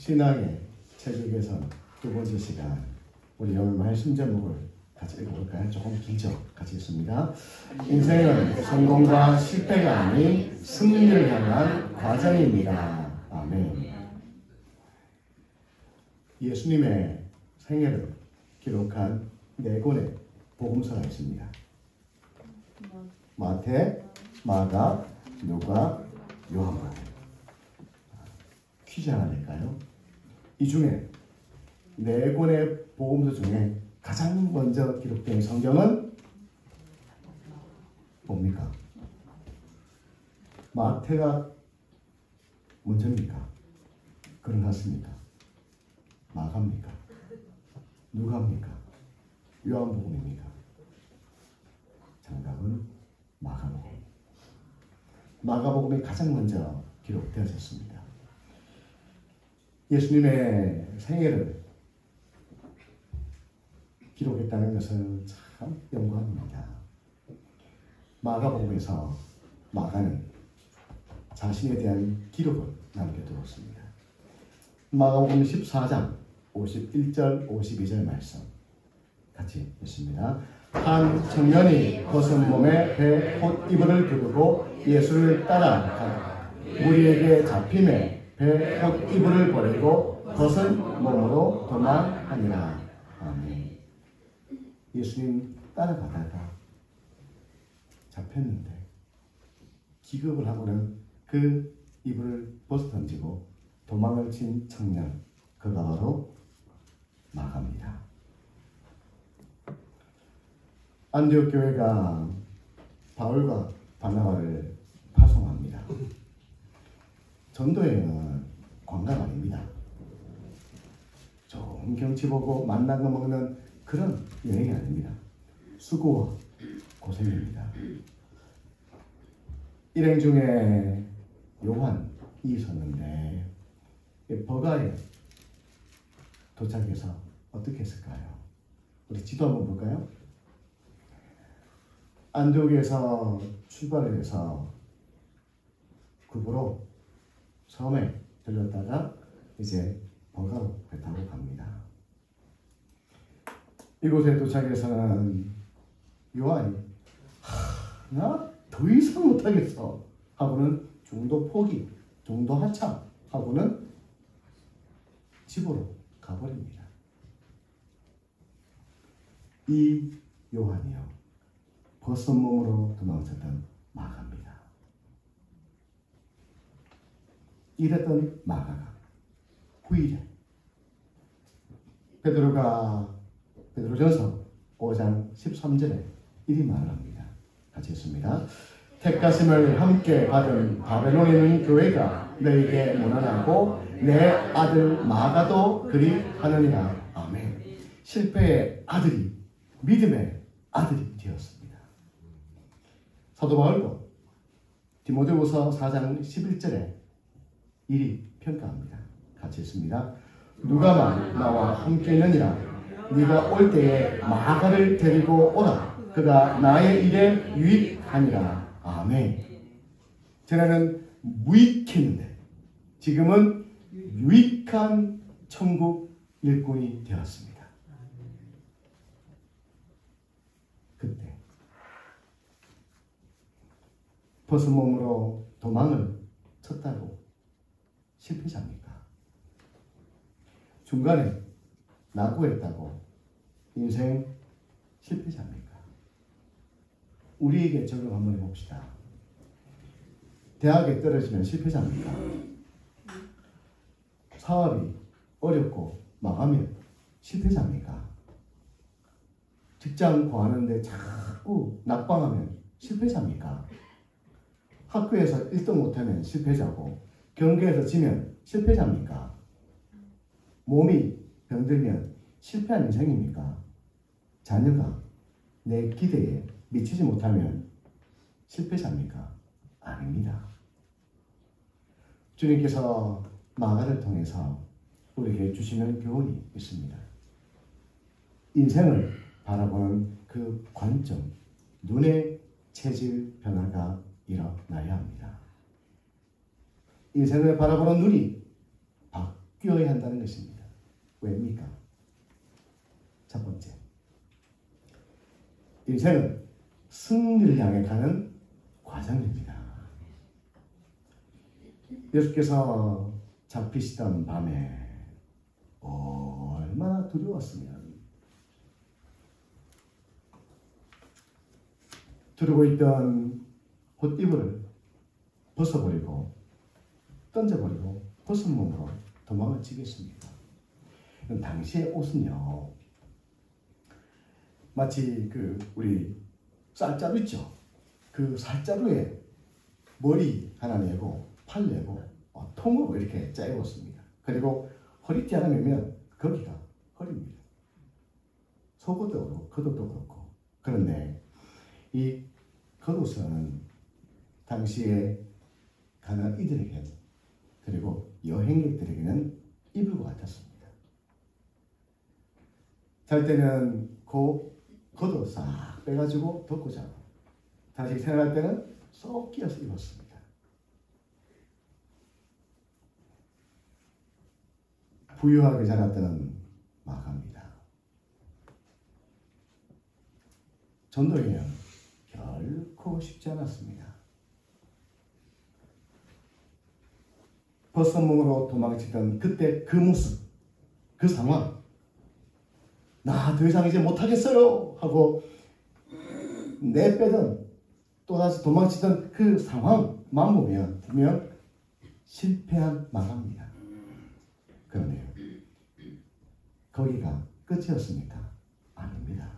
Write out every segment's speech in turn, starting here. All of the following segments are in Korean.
신앙의 체질 개선 두 번째 시간, 우리 오늘 말씀 제목을 같이 읽어볼까요? 조금 길죠? 같이 읽습니다. 인생은 성공과 실패가 아닌 승리를 향한 과정입니다. 아멘. 예수님의 생애를 기록한 네 권의 복음서가 있습니다. 마태, 마가, 누가, 요한복음. 퀴즈 하나 낼까요? 이 중에 네 권의 복음서 중에 가장 먼저 기록된 성경은 뭡니까? 마태가 먼저입니까? 그런 것 같습니까? 마가입니까? 누가입니까? 요한복음입니까? 정답은 마가복음. 마가복음이 가장 먼저 기록되어졌습니다. 예수님의 생애를 기록했다는 것은 참 영광입니다. 마가복음에서 마가는 자신에 대한 기록을 남겨두었습니다. 마가복음 14장 51절 52절 말씀 같이 읽습니다. 한 청년이 벗은 몸에 배 홑이불을 두르고 예수를 따라가다가 무리에게 잡힘에 배 홑이불을 버리고 벗은 몸으로 도망하니라. 아멘. 예수님 따라가다가 잡혔는데 기겁을 하고는 그 이불을 벗어 던지고 도망을 친 청년, 그가 바로 마가입니다. 안디옥 교회가 바울과 바나바를 파송합니다. 전도여행은 관광 아닙니다. 좋은 경치 보고 만난 거 먹는 그런 여행이 아닙니다. 수고와 고생입니다. 일행 중에 요한이 있었는데 버가에 도착해서 어떻게 했을까요? 우리 지도 한번 볼까요? 안디옥에서 출발을 해서 구부로 섬에 들렀다가 이제 버가로 배 타고 갑니다. 이곳에 도착해서는 요한이 나 더 이상 못하겠어 하고는 중도 포기, 중도 하차 하고는 집으로 가버립니다. 이 요한이요, 벗은 몸으로 도망쳤던 마가입니다. 이랬던 마가가 후일에 베드로전서 5장 13절에 이리 말을 합니다. 같이 읽습니다. 택하심을 함께 받은 바벨론에 있는 교회가 너에게 문안하고 내 아들 마가도 그리 하느니라. 아멘. 실패의 아들이 믿음의 아들이 되었습니다. 사도 바울도 디모데후서 4장 11절에 이리 평가합니다. 같이 읽습니다. 누가만 나와 함께 있느니라. 네가 올 때에 마가를 데리고 오라. 그가 나의 일에 유익하니라. 아멘. 전에는 무익했는데 지금은 유익한 천국 일꾼이 되었습니다. 그때 벗은 몸으로 도망을 쳤다고 실패자입니까? 중간에 낙오했다고 인생 실패자입니까? 우리에게 적용 한번 해봅시다. 대학에 떨어지면 실패자입니까? 사업이 어렵고 망하면 실패자입니까? 직장 구하는데 자꾸 낙방하면 실패자입니까? 학교에서 1등 못하면 실패자고 경기에서 지면 실패자입니까? 몸이 병들면 실패한 인생입니까? 자녀가 내 기대에 미치지 못하면 실패자입니까? 아닙니다. 주님께서 마가를 통해서 우리에게 주시는 교훈이 있습니다. 인생을 바라보는 그 관점, 눈의 체질 변화가 일어나야 합니다. 인생을 바라보는 눈이 바뀌어야 한다는 것입니다. 왜입니까? 첫 번째, 인생은 승리를 향해 가는 과정입니다. 예수께서 잡히시던 밤에 얼마나 두려웠으면 두르고 있던 봇이불을 벗어버리고 던져버리고 벗은 몸으로 도망을 치겠습니다. 당시의 옷은요, 마치 우리 쌀자루 있죠? 그 쌀자루에 머리 하나 내고 팔 내고 통으로 이렇게 짜입었습니다. 그리고 허리띠 하나 매면 거기가 허리입니다. 속옷도 그렇고 겉옷도 그렇고. 그런데 이 겉옷은 당시에 가난 이들에게 그리고 여행객들에게는 입을 것 같았습니다. 잘 때는 그 겉옷 싹 빼가지고 덮고 자고 다시 생활할 때는 쏙 끼어서 입었습니다. 부유하게 자랐다는 마가입니다. 전도여행 결코 쉽지 않았습니다. 벗은 몸으로 도망치던 그때 그 모습, 그 상황, 나 더 이상 이제 못하겠어요 하고 내빼던 또다시 도망치던 그 상황만 보면 분명 실패한 마가입니다. 그런데요, 거기가 끝이었습니까? 아닙니다.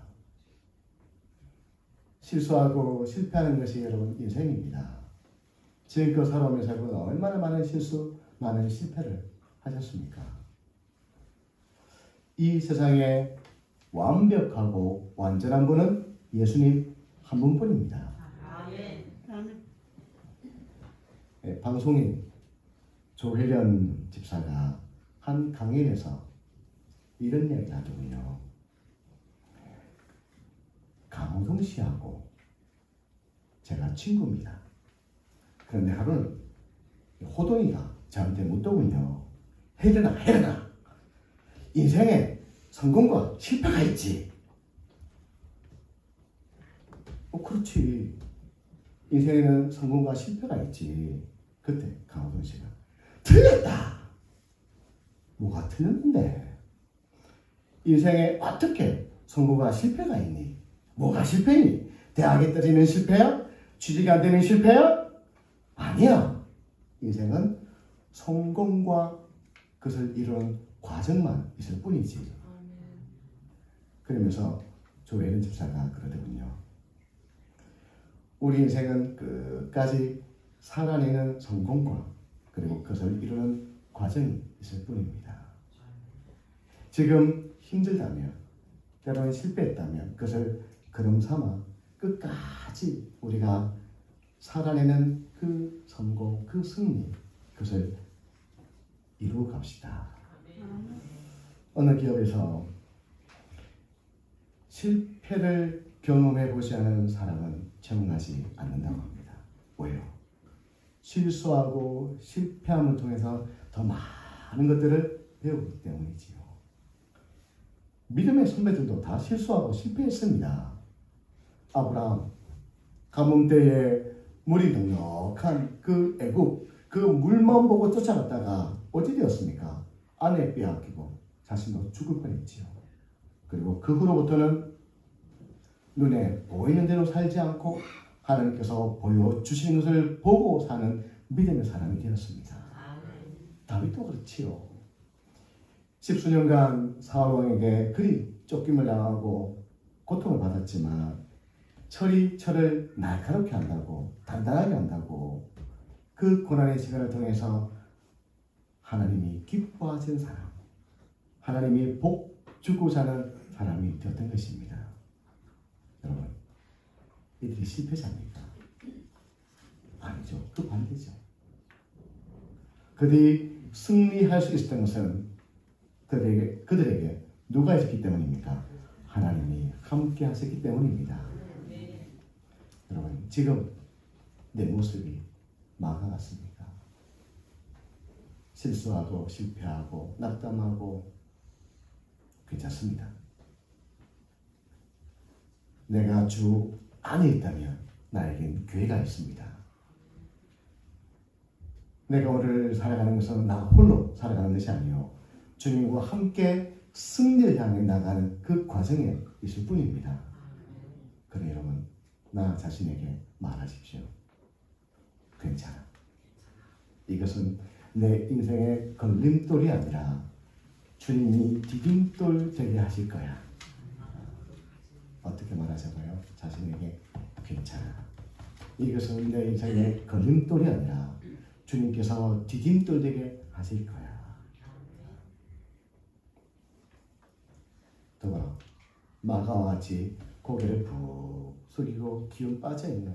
실수하고 실패하는 것이 여러분 인생입니다. 지금껏 살아오면서 여러분 얼마나 많은 실수, 많은 실패를 하셨습니까? 이 세상에 완벽하고 완전한 분은 예수님 한 분뿐입니다. 네, 방송인 조혜련 집사가 한 강연에서 이런 이야기를 하더군요. 강호동 씨하고 제가 친구입니다. 그런데 하루는 호동이가 저한테 묻더군요. 혜련아, 인생에 성공과 실패가 있지. 그렇지. 인생에는 성공과 실패가 있지. 그때 강호동 씨가 틀렸다. 뭐가 틀렸는데? 인생에 어떻게 성공과 실패가 있니? 뭐가 실패니? 대학에 떨어지면 실패야? 취직이 안 되면 실패야? 아니야. 인생은 성공과 그것을 이루는 과정만 있을 뿐이지. 그러면서 조혜련 집사가 그러더군요. 우리 인생은 끝까지 살아내는 성공과 그리고 그것을 이루는 과정이 있을 뿐입니다. 지금 힘들다면, 때로는 실패했다면 그것을 걸음 삼아 끝까지 우리가 살아내는 그 성공, 그 승리, 그것을 이루어 갑시다. 어느 기업에서 실패를 경험해 보지 않은 사람은 적응하지 않는다고 합니다. 왜요? 실수하고 실패함을 통해서 더 많은 것들을 배우기 때문이지요. 믿음의 선배들도 다 실수하고 실패했습니다. 아브라함, 가뭄 때에 물이 넉넉한 그 애국, 그 물만 보고 쫓아갔다가 어찌 되었습니까? 아내 빼앗기고 자신도 죽을 뻔했지요. 그리고 그 후로부터는 눈에 보이는 대로 살지 않고 하나님께서 보여주시는 것을 보고 사는 믿음의 사람이 되었습니다. 다윗도 그렇지요. 10수년간 사울왕에게 그리 쫓김을 당하고 고통을 받았지만 철이 철을 날카롭게 한다고, 단단하게 한다고 그 고난의 시간을 통해서 하나님이 기뻐하신 사람, 하나님이 복 주고 사는 사람이 되었던 것입니다. 여러분, 이들이 실패자입니까? 아니죠. 그 반대죠. 그들이 승리할 수 있었던 것은 그들에게 누가 있었기 때문입니까? 하나님이 함께 하셨기 때문입니다. 여러분, 지금 내 모습이 마가 같습니까? 실수하고 실패하고 낙담하고 괜찮습니다. 내가 주 안에 있다면 나에겐 교회가 있습니다. 내가 오늘 살아가는 것은 나 홀로 살아가는 것이 아니요 주님과 함께 승리를 향해 나가는 그 과정에 있을 뿐입니다. 그러니 여러분 나 자신에게 말하십시오. 괜찮아. 이것은 내 인생의 걸림돌이 아니라 주님이 디딤돌 되게 하실 거야. 어떻게 말하자고요? 자신에게 괜찮아. 이것은 내 인생의 걸림돌이 아니라 주님께서 디딤돌 되게 하실 거야. 또 마가와 같이 고개를 푹 숙이고 기운 빠져있는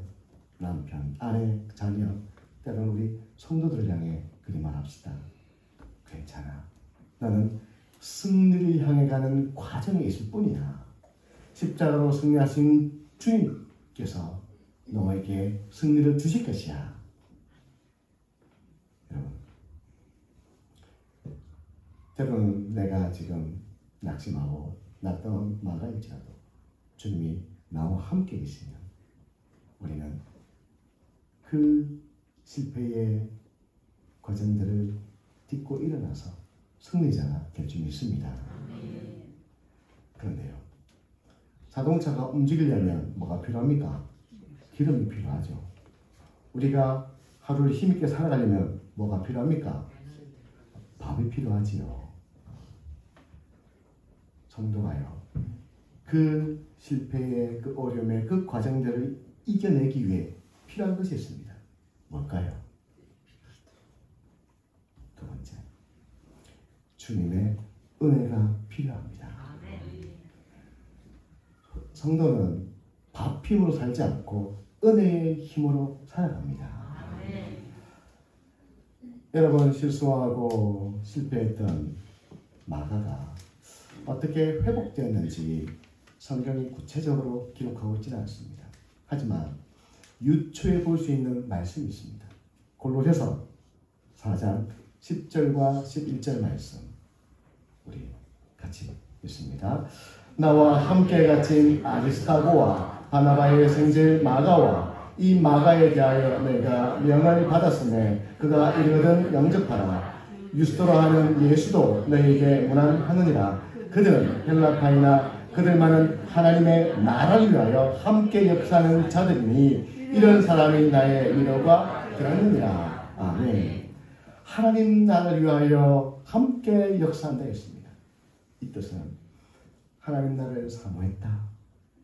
남편, 아내, 자녀, 때로는 우리 성도들을 향해 그리 말합시다. 괜찮아. 나는 승리를 향해 가는 과정에 있을 뿐이야. 십자가로 승리하신 주님께서 너에게 승리를 주실 것이야. 여러분, 때로는 내가 지금 낙심하고 낙담할지라도 주님이 나와 함께 계시면 우리는 그 실패의 과정들을 딛고 일어나서 승리자가 될 줄 믿습니다. 그런데요, 자동차가 움직이려면 뭐가 필요합니까? 기름이 필요하죠. 우리가 하루를 힘있게 살아가려면 뭐가 필요합니까? 밥이 필요하지요. 성도가요, 그 실패의 그 어려움의 그 과정들을 이겨내기 위해 필요한 것이 있습니다. 뭘까요? 두 번째, 주님의 은혜가 필요합니다. 성도는 밥 힘으로 살지 않고 은혜의 힘으로 살아갑니다. 여러분, 실수하고 실패했던 마가가 어떻게 회복되었는지 성경이 구체적으로 기록하고 있지는 않습니다. 하지만 유추해 볼 수 있는 말씀이 있습니다. 골로새서 4장 10절과 11절 말씀 우리 같이 읽습니다. 나와 함께 갇힌 아리스타고와 바나바의 생제 마가와 이 마가에 대하여 내가 명을 받았으며 그가 이르거든 영접하라. 유스도라 하는 예수도 너희에게 문안하느니라. 그들은 헬라파이나 그들만은 하나님의 나라를 위하여 함께 역사하는 자들이니 이런 사람이 나의 위로가 되었느니라. 아멘. 하나님 나라를 위하여 함께 역사한다 했습니다. 이 뜻은 하나님 나라를 사모했다,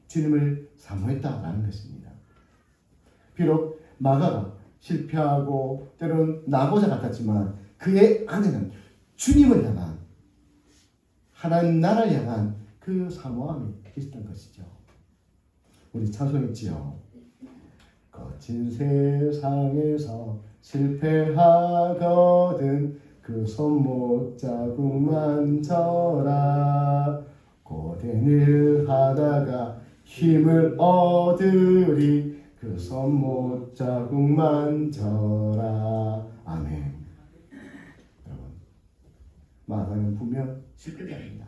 주님을 사모했다라는 것입니다. 비록 마가가 실패하고 때로는 나고자 같았지만 그의 안에는 주님을 향한, 하나님 나라를 향한 그 사모함이 있었던 것이죠. 우리 찬송했지요. 거친 세상에서 실패하거든 그 손못 자국만 져라. 고된 일 하다가 힘을 얻으리. 그 손못 자국만 져라. 아멘. 여러분, 마가는 분명 실패가 아닙니다.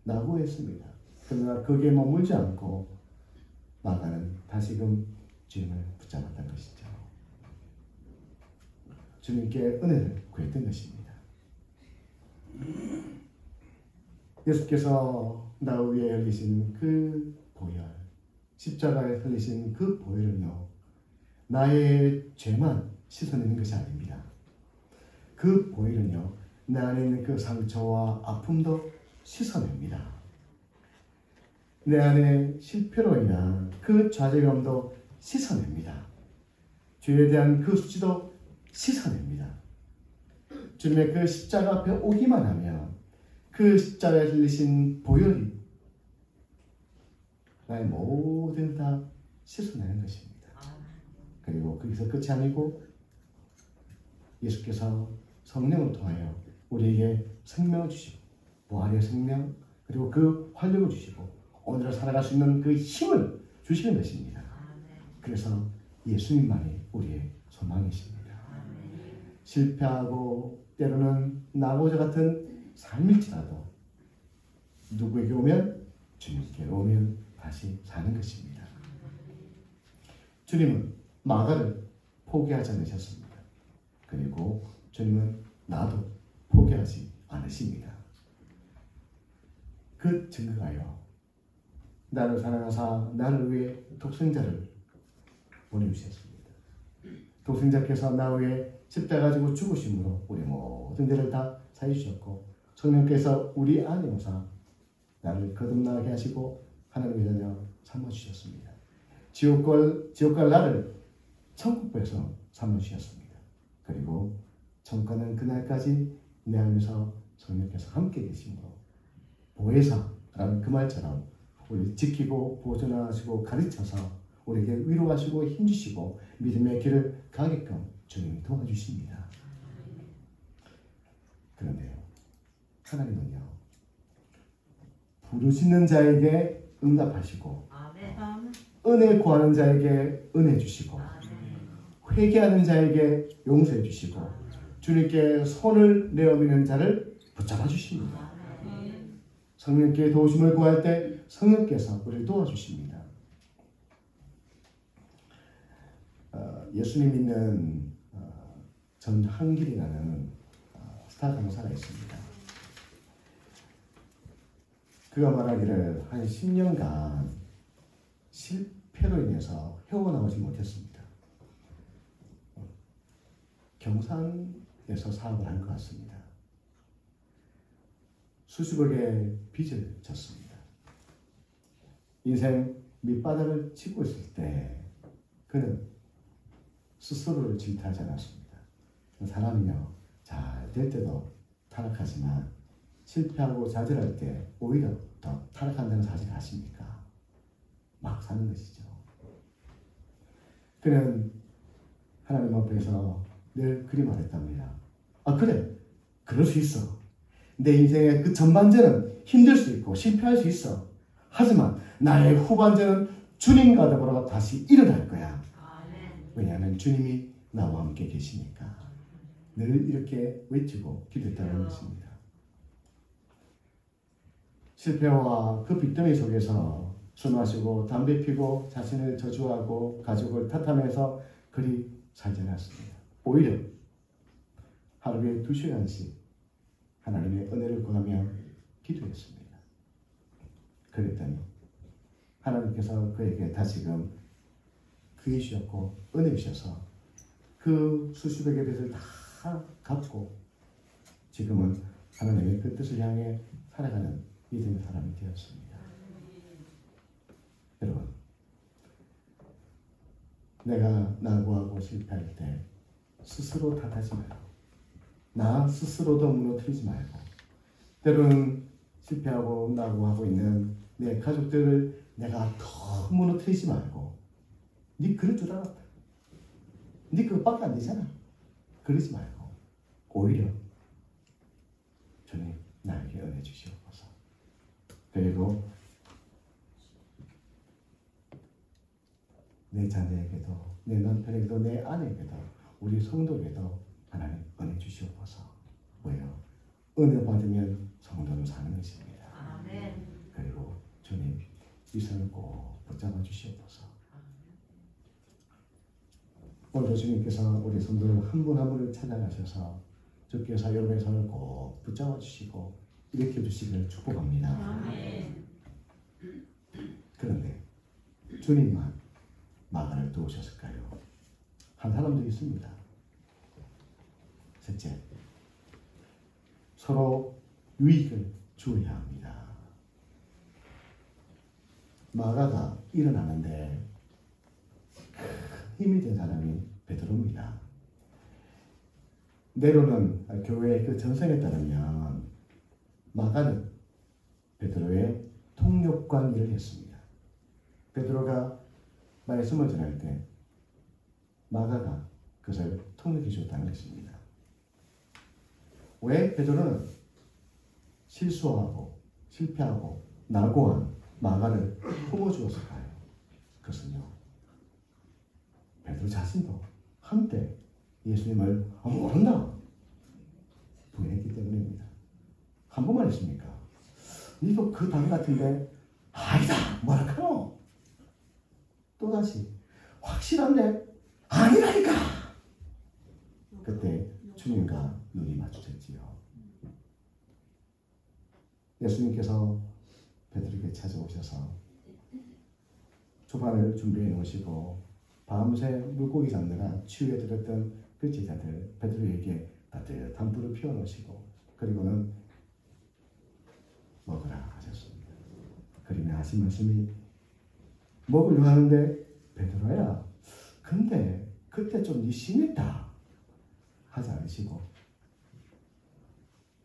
낙오했습니다. 그러나 거기에 머물지 않고 마가는 다시금 주님을 붙잡았던 것이죠. 주님께 은혜를 구했던 것입니다. 예수께서 나 위에 흘리신 그 보혈, 십자가에 흘리신 그 보혈은요, 나의 죄만 씻어내는 것이 아닙니다. 그 보혈은요, 내 안에 있는 그 상처와 아픔도 씻어냅니다. 내 안에 실패로 인한 그 좌절감도 씻어냅니다. 죄에 대한 그 수치도 씻어냅니다. 주님의 그 십자가 앞에 오기만 하면 그 십자가에 흘리신 보혈이 나의 모든 다 씻어내는 것입니다. 그리고 거기서 끝이 아니고 예수께서 성령을 통하여 우리에게 생명을 주시고 부활의 생명, 그리고 그 활력을 주시고 오늘을 살아갈 수 있는 그 힘을 주시는 것입니다. 그래서 예수님만이 우리의 소망이십니다. 실패하고 때로는 나고자 같은 삶일지라도 누구에게 오면 주님께 오면 다시 사는 것입니다. 주님은 마가를 포기하지 않으셨습니다. 그리고 주님은 나도 포기하지 않으십니다. 그 증거가요. 나를 사랑하사 나를 위해 독생자를 보내주셨습니다. 독생자께서 나 위해 십자가 지고 죽으심으로 우리 모든 죄를 다 사해주셨고 성령께서 우리 안에 오사 나를 거듭나게 하시고 하나님의 자녀 삼아주셨습니다. 지옥과 나를 천국에서 삼아주셨습니다. 그리고 천국가는 그날까지 내 안에서 성령께서 함께 계심으로 보혜사라는 그 말처럼 우리 지키고 보존하시고 가르쳐서 우리에게 위로하시고 힘주시고 믿음의 길을 가게끔 주님이 도와주십니다. 그런데요, 하나님은요, 부르시는 자에게 응답하시고 은혜 구하는 자에게 은혜 주시고 회개하는 자에게 용서해 주시고 주님께 손을 내어미는 자를 붙잡아 주십니다. 성령께 도우심을 구할 때 성령께서 우리를 도와주십니다. 예수님 믿는 전한길이라는 스타 강사가 있습니다. 그가 말하기를 한 10년간 실패로 인해서 헤어나오지 못했습니다. 경산에서 사업을 한 것 같습니다. 수십억의 빚을 졌습니다. 인생 밑바닥을 치고 있을 때 그는 스스로를 질타하지 않았습니다. 사람이요, 잘 될 때도 타락하지만 실패하고 좌절할 때 오히려 더 타락한다는 사실 아십니까? 막 사는 것이죠. 그는 하나님 앞에서 늘 그리 말했답니다. 아, 그래, 그럴 수 있어. 내 인생의 그 전반전은 힘들 수 있고 실패할 수 있어. 하지만 나의 후반전은 주님과 더불어 다시 일어날 거야. 왜냐하면 주님이 나와 함께 계시니까. 늘 이렇게 외치고 기도했다는 것입니다. 실패와 그 빚더미 속에서 술 마시고 담배 피고 자신을 저주하고 가족을 탓하면서 그리 살지 않았습니다. 오히려 하루에 2시간씩 하나님의 은혜를 구하며 기도했습니다. 그랬더니 하나님께서 그에게 다시금 귀해 주셨고 은혜 주셔서 그 수십억의 빚을 다 갚고 지금은 하나님의 그 뜻을 향해 살아가는 믿음의 사람이 되었습니다. 여러분, 내가 낙오하고 실패할 때 스스로 탓하지 말고 나 스스로도 무너뜨리지 말고 때로는 실패하고 낙오하고 있는 내 가족들을 내가 더 무너뜨리지 말고 네 그럴 줄 알았다. 네 그것밖에 안 되잖아. 그러지 말고 오히려 주님 나에게 은혜 주시옵소서. 그리고 내 자녀에게도 내 남편에게도 내 아내에게도 우리 성도에게도 하나님 은혜 주시옵소서. 왜요? 은혜 받으면 성도는 사는 것입니다. 아멘. 그리고 주님 이 손을 꼭 붙잡아 주시옵소서. 오늘도 주님께서 우리 성도를 한 분 한 분을 찾아가셔서 주께서 여러분의 손을 꼭 붙잡아 주시고 일으켜 주시기를 축복합니다. 아멘. 그런데 주님만 마가를 도우셨을까요? 한 사람도 있습니다. 셋째, 서로 유익을 주어야 합니다. 마가가 일어나는데 힘이 된 사람이 베드로입니다. 내로는 교회의 그 전성에 따르면 마가는 베드로의 통역관 일을 했습니다. 베드로가 말씀을 전할 때 마가가 그것을 통역해 주었다는 것입니다. 왜 베드로는 실수하고 실패하고 낙오한 마가를 품어주었을까요? 그것은요, 베드로 자신도 한때 예수님을 모른다, 부인했기 때문입니다. 한 번만 했습니까? 니도 그 당 같은데 아니다 뭐라 카노? 또다시 확실한데 아니라니까. 그때 주님과 눈이 마주쳤지요. 예수님께서 베드로에게 찾아오셔서 조반을 준비해 놓으시고 밤새 물고기 잡느라 치유해 드렸던 그 제자들 베드로에게 따뜻한 불을 피워 놓으시고 그리고는 먹으라 하셨습니다. 그러면 하신 말씀이 먹으려 하는데 베드로야 근데 그때 좀 네 심했다 하지 않으시고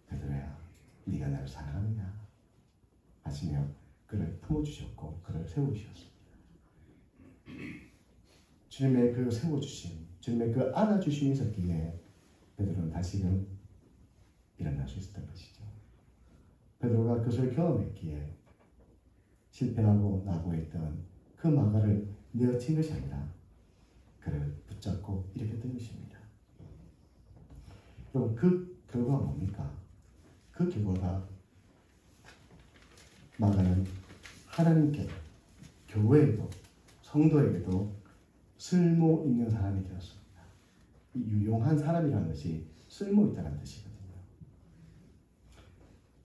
베드로야 네가 나를 사랑하느냐 하시며 그를 품어주셨고 그를 세우셨습니다. 주님의 그 세워주심, 주님의 그 안아주심이 있었기에 베드로는 다시금 일어날 수 있었던 것이죠. 베드로가 그것을 경험했기에 실패하고 낙오했던 그 마가를 내어친 것이 아니라 그를 붙잡고 일으켰던 것입니다. 여러분 그 결과가 뭡니까? 그 결과가 마가는 하나님께 교회에도 성도에게도 쓸모 있는 사람이 되었습니다. 이 유용한 사람이라는 것이 쓸모 있다는 뜻이거든요.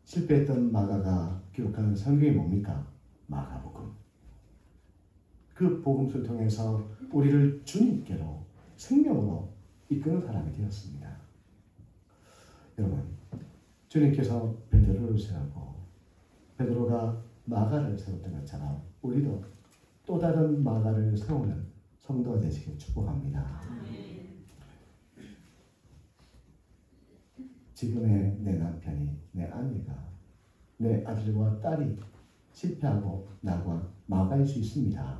실패했던 마가가 기록하는 성경이 뭡니까? 마가복음. 그 복음을 통해서 우리를 주님께로 생명으로 이끄는 사람이 되었습니다. 여러분, 주님께서 베드로를 세우고 베드로가 마가를 세웠던 것처럼 우리도 또 다른 마가를 세우는 성도가 되시길 축복합니다. 지금의 내 남편이, 내 아내가, 내 아들과 딸이 실패하고 나와 마가일 수 있습니다.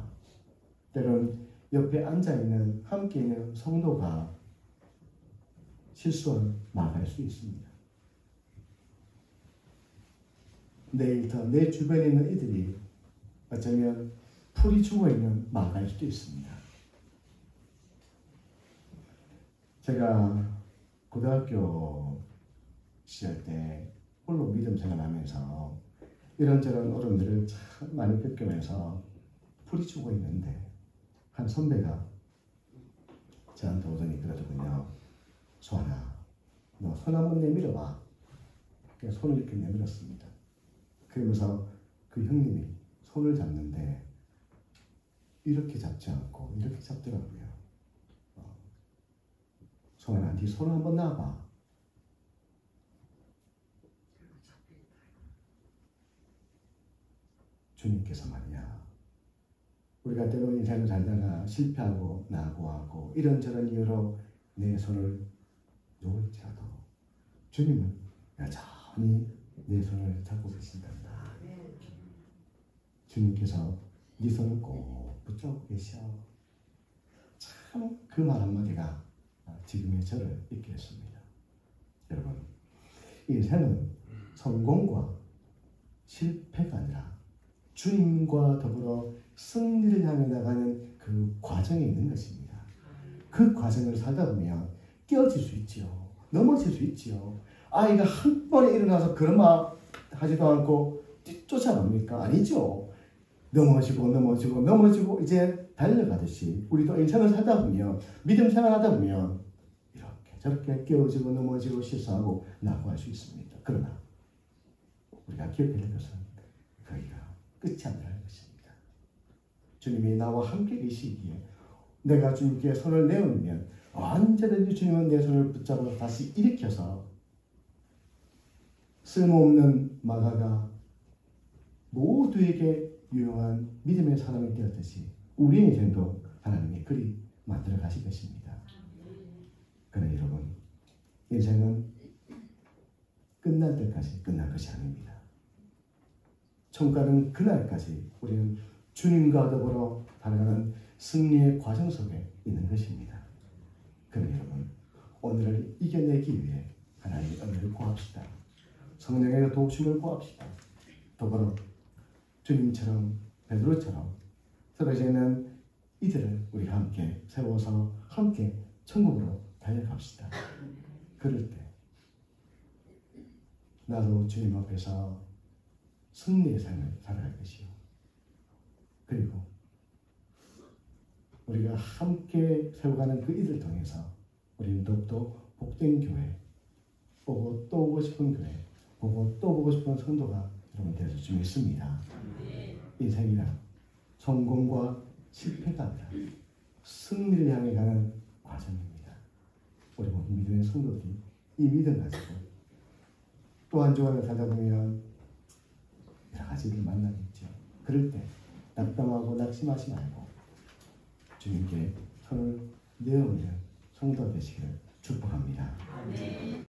때론 옆에 앉아있는 함께 있는 성도가 실수한 마가일 수 있습니다. 내일부터 내 주변에 있는 이들이 어쩌면 풀이 죽어있는 마가일 수도 있습니다. 제가 고등학교 시절 때 홀로 믿음 생활하면서 이런저런 어려움들을 참 많이 겪으면서 풀이 죽어 있는데 한 선배가 저한테 오더니 그러더군요. 소환아, 너 손 한번 내밀어봐. 그래서 손을 이렇게 내밀었습니다. 그러면서 그 형님이 손을 잡는데 이렇게 잡지 않고 이렇게 잡더라고요. 소환아, 네 손을 한번 놔봐. 주님께서 말이야. 우리가 때로는 인생을 살다가 실패하고 낙오하고 이런저런 이유로 내 손을 놓을지라도 주님은 여전히 내 손을 잡고 계신단다. 주님께서 네 손을 꼭 붙잡고 계셔. 참 그 말 한마디가 지금의 저를 있게 했습니다. 여러분, 인생은 성공과 실패가 아니라 주님과 더불어 승리를 향해 나가는 그 과정에 있는 것입니다. 그 과정을 살다 보면 깨어질 수 있지요. 넘어질 수 있지요. 아이가 한 번에 일어나서 그런 말 하지도 않고 쫓아갑니까? 아니죠. 넘어지고 이제 달려가듯이 우리도 인생을 살다 보면 믿음 생활하다 보면 이렇게 저렇게 깨어지고 넘어지고 실수하고 낙오할 수 있습니다. 그러나 우리가 기억해야 될 것은 거기가 끝이 아니라는 것입니다. 주님이 나와 함께 계시기에 내가 주님께 손을 내밀면 언제든지 주님은 내 손을 붙잡아 다시 일으켜서 쓸모없는 마가가 모두에게 유용한 믿음의 사람이 되었듯이 우리 인생도 하나님이 그리 만들어 가실 것입니다. 그러나 여러분, 인생은 끝날 때까지 끝난 것이 아닙니다. 천가는 그날까지 우리는 주님과 더불어 달려가는 승리의 과정 속에 있는 것입니다. 그러나 여러분, 오늘을 이겨내기 위해 하나님의 은혜를 구합시다. 성령의 도우심을 구합시다. 더불어 주님처럼 베드로처럼 쓰러지는 이들을 우리 함께 세워서 함께 천국으로 달려갑시다. 그럴 때 나도 주님 앞에서 승리의 삶을 살아갈 것이요. 그리고 우리가 함께 세워가는 그 일을 통해서 우리는 더욱더 복된 교회, 보고 또 오고 싶은 교회, 보고 또 보고 싶은 성도가 여러분 되어서 좀 있습니다. 인생이란 성공과 실패가 아니라 승리를 향해 가는 과정입니다. 우리 모든 믿음의 성도들이 이 믿음 가지고 또 한 주간을 살다 보면 여러 가지 일을 만나겠죠. 그럴 때 낙담하고 낙심하지 말고 주님께 손을 내어올리는 성도 되시기를 축복합니다.